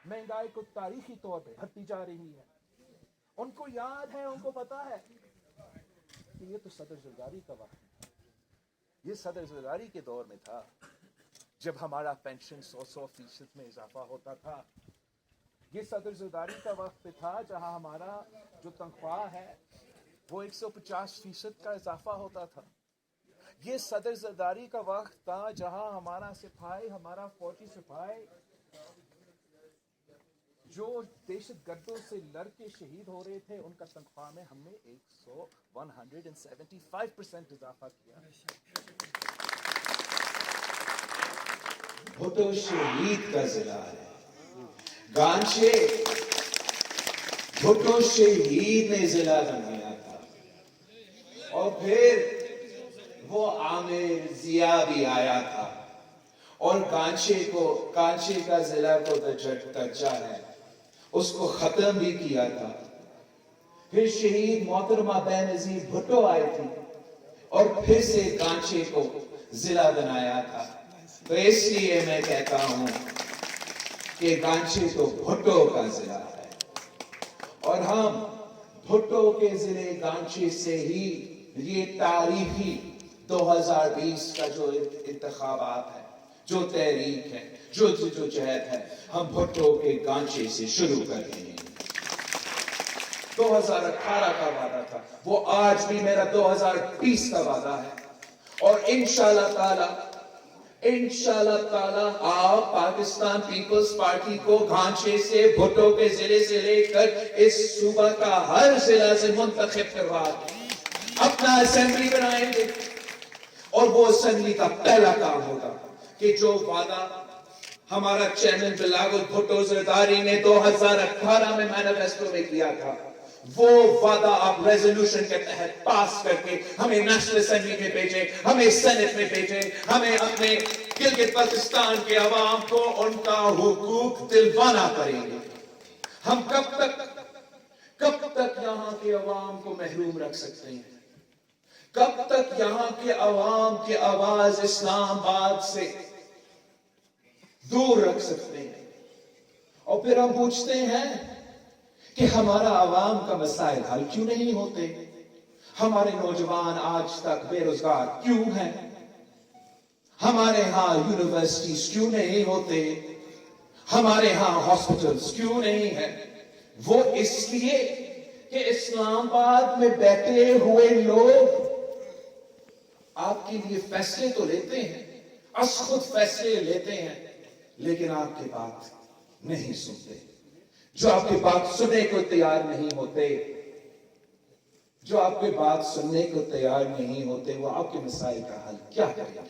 مہنگائی کو تاریخی طور پہ بڑھتی جا رہی ہے. ان کو یاد ہے, ان کو پتا ہے کہ یہ تو صدر زرداری کا وقت ہے. یہ صدر زرداری کے دور میں تھا جب ہمارا پینشن 100% میں اضافہ ہوتا تھا. یہ صدر زرداری کا وقت تھا جہاں ہمارا جو تنخواہ ہے وہ 150% کا اضافہ ہوتا تھا. یہ صدر زرداری کا وقت تھا جہاں ہمارا سپاہی, ہمارا فوجی سپاہی جو دہشت گردوں سے لڑ کے شہید ہو رہے تھے, ان کا تنخواہ میں ہم نے 175% اضافہ کیا. بھٹو شہید کا ضلع ہے. گانچے بھٹو شہید نے ضلع بنایا تھا, اور پھر وہ عامر ضیاء بھی آیا تھا اور کانچے کا ضلع کو کچا ہے اس کو ختم بھی کیا تھا. پھر شہید محترمہ بے نظیر بھٹو آئی تھی اور پھر سے کانچے کو ضلع بنایا تھا. تو اس لیے میں کہتا ہوں کہ کانچے تو بھٹو کا ضلع ہے, اور ہم بھٹو کے ضلع کانچے سے ہی یہ تاریخی 2020 کا جو انتخابات ہے, جو تحریک ہے, جو جہد ہے, ہم بھٹو کے کانچے سے شروع کر رہے ہیں. 2018 کا وعدہ تھا, وہ آج بھی میرا 2020 کا وعدہ ہے. اور انشاءاللہ تعالی آپ پاکستان پیپلز پارٹی کو گھانچے سے, بھٹو کے ضلع سے لے کر اس صوبہ کا ہر ضلع سے منتخب کروا اپنا اسمبلی بنائیں گے. اور وہ اسمبلی کا پہلا کام ہوگا کہ جو وعدہ ہمارا چیئرمین بلاول بھٹو زرداری نے 2018 میں مینیفیسٹو میں کیا تھا, وہ وعدہ آپ ریزولوشن کے تحت پاس کر کے ہمیں نیشنل اسمبلی میں بھیجیں, ہمیں سینٹ میں بھیجیں. ہمیں اپنے گلگت بلتستان کے عوام کو ان کا حقوق دلوانا پڑیں گے. ہم کب تک یہاں کے عوام کو محروم رکھ سکتے ہیں؟ کب تک یہاں کے عوام کی آواز اسلام آباد سے دور رکھ سکتے ہیں؟ اور پھر ہم پوچھتے ہیں کہ ہمارا عوام کا مسائل حل کیوں نہیں ہوتے؟ ہمارے نوجوان آج تک بے روزگار کیوں ہیں؟ ہمارے ہاں یونیورسٹیز کیوں نہیں ہوتے؟ ہمارے ہاں ہاسپٹلز کیوں نہیں ہیں؟ وہ اس لیے کہ اسلام آباد میں بیٹھے ہوئے لوگ آپ کے لیے فیصلے تو لیتے ہیں, از خود فیصلے لیتے ہیں, لیکن آپ کی بات نہیں سنتے. جو آپ کی بات سننے کو تیار نہیں ہوتے, جو آپ کی بات سننے کو تیار نہیں ہوتے, وہ آپ کے مسائل کا حل کیا کریں گے؟